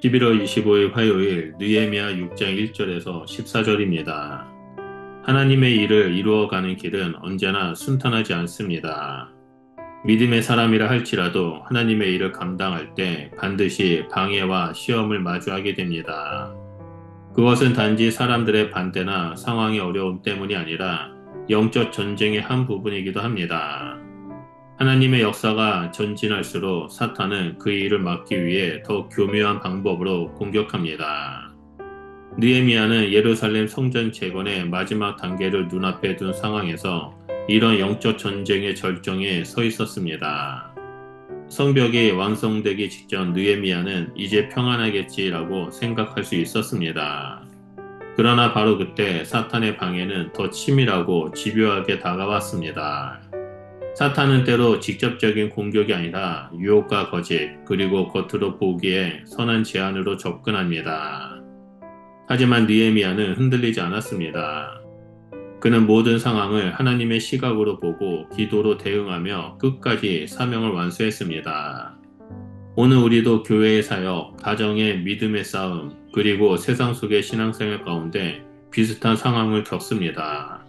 11월 25일 화요일 느헤미야 6장 1절에서 14절입니다. 하나님의 일을 이루어가는 길은 언제나 순탄하지 않습니다. 믿음의 사람이라 할지라도 하나님의 일을 감당할 때 반드시 방해와 시험을 마주하게 됩니다. 그것은 단지 사람들의 반대나 상황의 어려움 때문이 아니라 영적 전쟁의 한 부분이기도 합니다. 하나님의 역사가 전진할수록 사탄은 그 일을 막기 위해 더 교묘한 방법으로 공격합니다. 느헤미야는 예루살렘 성전 재건의 마지막 단계를 눈앞에 둔 상황에서 이런 영적 전쟁의 절정에 서 있었습니다. 성벽이 완성되기 직전 느헤미야는 이제 평안하겠지라고 생각할 수 있었습니다. 그러나 바로 그때 사탄의 방해는 더 치밀하고 집요하게 다가왔습니다. 사탄은 때로 직접적인 공격이 아니라 유혹과 거짓, 그리고 겉으로 보기에 선한 제안으로 접근합니다. 하지만 느헤미야는 흔들리지 않았습니다. 그는 모든 상황을 하나님의 시각으로 보고 기도로 대응하며 끝까지 사명을 완수했습니다. 오늘 우리도 교회의 사역, 가정의 믿음의 싸움, 그리고 세상 속의 신앙생활 가운데 비슷한 상황을 겪습니다.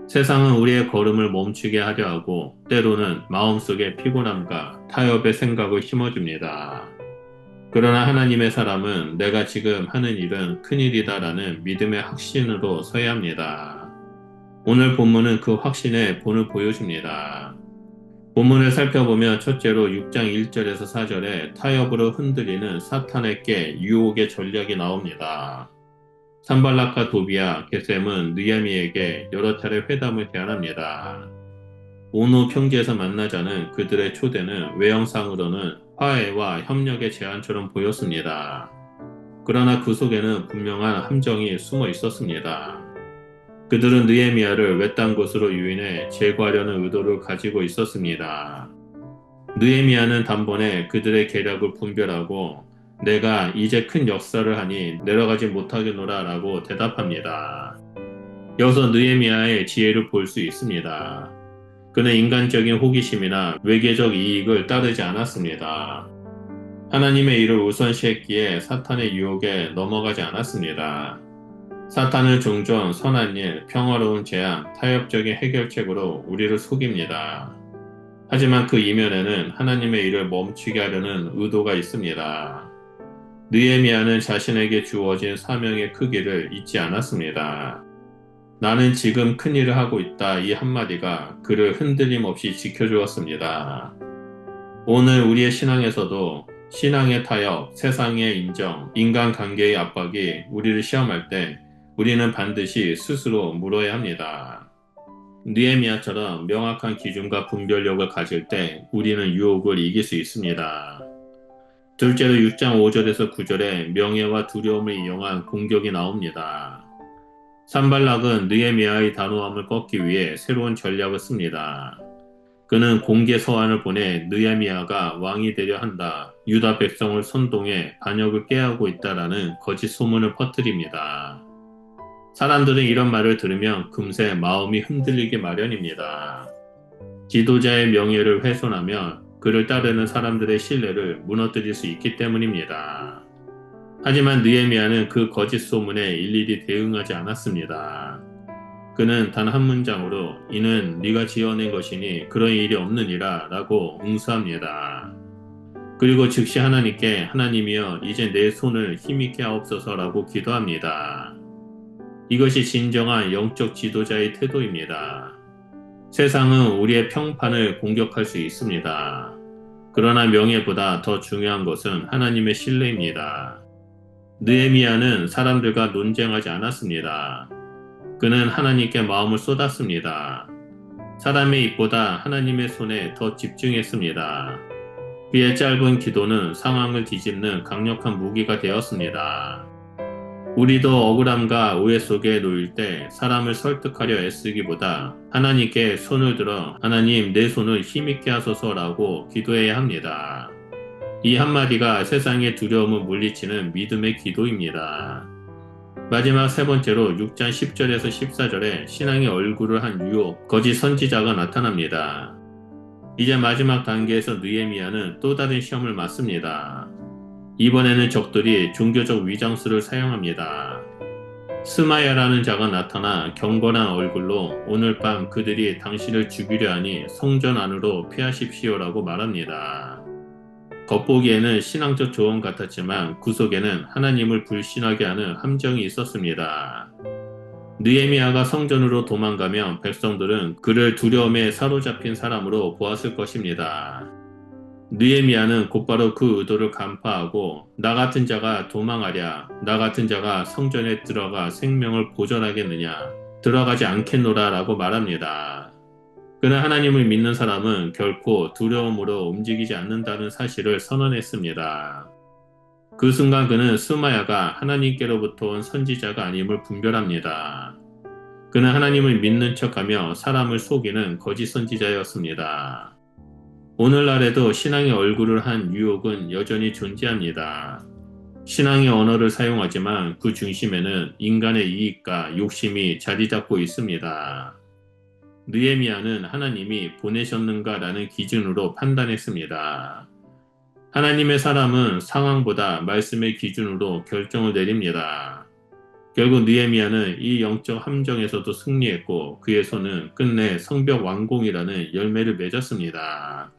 세상은 우리의 걸음을 멈추게 하려 하고 때로는 마음속에 피곤함과 타협의 생각을 심어줍니다. 그러나 하나님의 사람은 내가 지금 하는 일은 큰일이다라는 믿음의 확신으로 서야 합니다. 오늘 본문은 그 확신의 본을 보여줍니다. 본문을 살펴보면 첫째로 6장 1절에서 4절에 타협으로 흔들리는 사탄의 깨, 유혹의 전략이 나옵니다. 산발락과 도비야, 게셈은 느헤미야에게 여러 차례 회담을 제안합니다. 오노 평지에서 만나자는 그들의 초대는 외형상으로는 화해와 협력의 제안처럼 보였습니다. 그러나 그 속에는 분명한 함정이 숨어 있었습니다. 그들은 느헤미야를 외딴 곳으로 유인해 제거하려는 의도를 가지고 있었습니다. 느헤미야는 단번에 그들의 계략을 분별하고 내가 이제 큰 역사를 하니 내려가지 못하겠노라 라고 대답합니다. 여기서 느헤미야의 지혜를 볼 수 있습니다. 그는 인간적인 호기심이나 외계적 이익을 따르지 않았습니다. 하나님의 일을 우선시했기에 사탄의 유혹에 넘어가지 않았습니다. 사탄은 종종 선한 일, 평화로운 제안, 타협적인 해결책으로 우리를 속입니다. 하지만 그 이면에는 하나님의 일을 멈추게 하려는 의도가 있습니다. 느헤미야는 자신에게 주어진 사명의 크기를 잊지 않았습니다. 나는 지금 큰일을 하고 있다 이 한마디가 그를 흔들림 없이 지켜주었습니다. 오늘 우리의 신앙에서도 신앙의 타협, 세상의 인정, 인간관계의 압박이 우리를 시험할 때 우리는 반드시 스스로 물어야 합니다. 느헤미야처럼 명확한 기준과 분별력을 가질 때 우리는 유혹을 이길 수 있습니다. 둘째로 6장 5절에서 9절에 명예와 두려움을 이용한 공격이 나옵니다. 산발락은 느헤미야의 단호함을 꺾기 위해 새로운 전략을 씁니다. 그는 공개 서한을 보내 느헤미야가 왕이 되려 한다, 유다 백성을 선동해 반역을 깨하고 있다라는 거짓 소문을 퍼뜨립니다. 사람들은 이런 말을 들으면 금세 마음이 흔들리기 마련입니다. 지도자의 명예를 훼손하면 그를 따르는 사람들의 신뢰를 무너뜨릴 수 있기 때문입니다. 하지만 느헤미야는 그 거짓 소문에 일일이 대응하지 않았습니다. 그는 단 한 문장으로 이는 네가 지어낸 것이니 그런 일이 없느니라 라고 응수합니다. 그리고 즉시 하나님께 하나님이여 이제 내 손을 힘있게 하옵소서 라고 기도합니다. 이것이 진정한 영적 지도자의 태도입니다. 세상은 우리의 평판을 공격할 수 있습니다. 그러나 명예보다 더 중요한 것은 하나님의 신뢰입니다. 느헤미야는 사람들과 논쟁하지 않았습니다. 그는 하나님께 마음을 쏟았습니다. 사람의 입보다 하나님의 손에 더 집중했습니다. 그의 짧은 기도는 상황을 뒤집는 강력한 무기가 되었습니다. 우리도 억울함과 오해 속에 놓일 때 사람을 설득하려 애쓰기보다 하나님께 손을 들어 하나님 내 손을 힘있게 하소서라고 기도해야 합니다. 이 한마디가 세상의 두려움을 물리치는 믿음의 기도입니다. 마지막 세 번째로 6장 10절에서 14절에 신앙의 얼굴을 한 유혹, 거짓 선지자가 나타납니다. 이제 마지막 단계에서 느헤미야는 또 다른 시험을 맞습니다. 이번에는 적들이 종교적 위장술을 사용합니다. 스마야라는 자가 나타나 경건한 얼굴로 오늘 밤 그들이 당신을 죽이려 하니 성전 안으로 피하십시오라고 말합니다. 겉보기에는 신앙적 조언 같았지만 그 속에는 하나님을 불신하게 하는 함정이 있었습니다. 느헤미야가 성전으로 도망가면 백성들은 그를 두려움에 사로잡힌 사람으로 보았을 것입니다. 느헤미야는 곧바로 그 의도를 간파하고 나 같은 자가 도망하랴 나 같은 자가 성전에 들어가 생명을 보존하겠느냐 들어가지 않겠노라 라고 말합니다. 그는 하나님을 믿는 사람은 결코 두려움으로 움직이지 않는다는 사실을 선언했습니다. 그 순간 그는 스마야가 하나님께로부터 온 선지자가 아님을 분별합니다. 그는 하나님을 믿는 척하며 사람을 속이는 거짓 선지자였습니다. 오늘날에도 신앙의 얼굴을 한 유혹은 여전히 존재합니다. 신앙의 언어를 사용하지만 그 중심에는 인간의 이익과 욕심이 자리 잡고 있습니다. 느헤미야는 하나님이 보내셨는가라는 기준으로 판단했습니다. 하나님의 사람은 상황보다 말씀의 기준으로 결정을 내립니다. 결국 느헤미야는 이 영적 함정에서도 승리했고 그의 손은 끝내 성벽 완공이라는 열매를 맺었습니다.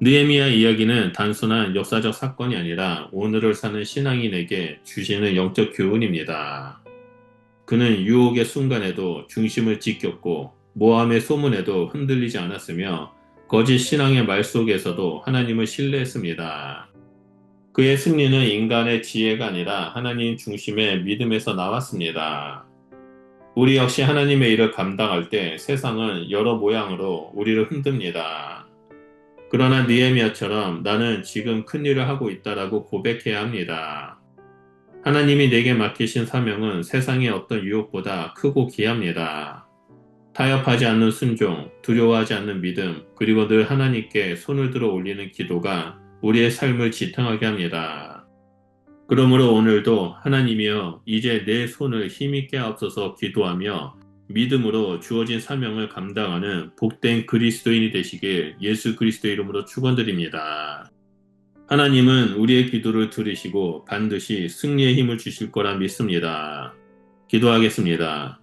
느헤미야 이야기는 단순한 역사적 사건이 아니라 오늘을 사는 신앙인에게 주시는 영적 교훈입니다. 그는 유혹의 순간에도 중심을 지켰고 모함의 소문에도 흔들리지 않았으며 거짓 신앙의 말 속에서도 하나님을 신뢰했습니다. 그의 승리는 인간의 지혜가 아니라 하나님 중심의 믿음에서 나왔습니다. 우리 역시 하나님의 일을 감당할 때 세상은 여러 모양으로 우리를 흔듭니다. 그러나 느헤미야처럼 나는 지금 큰 일을 하고 있다라고 고백해야 합니다. 하나님이 내게 맡기신 사명은 세상의 어떤 유혹보다 크고 귀합니다. 타협하지 않는 순종, 두려워하지 않는 믿음, 그리고 늘 하나님께 손을 들어 올리는 기도가 우리의 삶을 지탱하게 합니다. 그러므로 오늘도 하나님이여 이제 내 손을 힘있게 앞서서 기도하며 믿음으로 주어진 사명을 감당하는 복된 그리스도인이 되시길 예수 그리스도의 이름으로 축원드립니다. 하나님은 우리의 기도를 들으시고 반드시 승리의 힘을 주실 거라 믿습니다. 기도하겠습니다.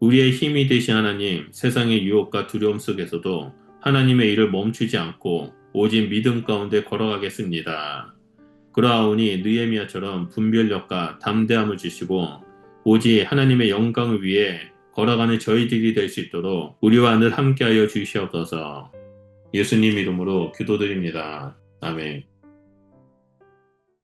우리의 힘이 되신 하나님, 세상의 유혹과 두려움 속에서도 하나님의 일을 멈추지 않고 오직 믿음 가운데 걸어가겠습니다. 그러하오니 느헤미야처럼 분별력과 담대함을 주시고 오직 하나님의 영광을 위해 걸어가는 저희들이 될 수 있도록 우리와 늘 함께하여 주시옵소서. 예수님 이름으로 기도드립니다. 아멘.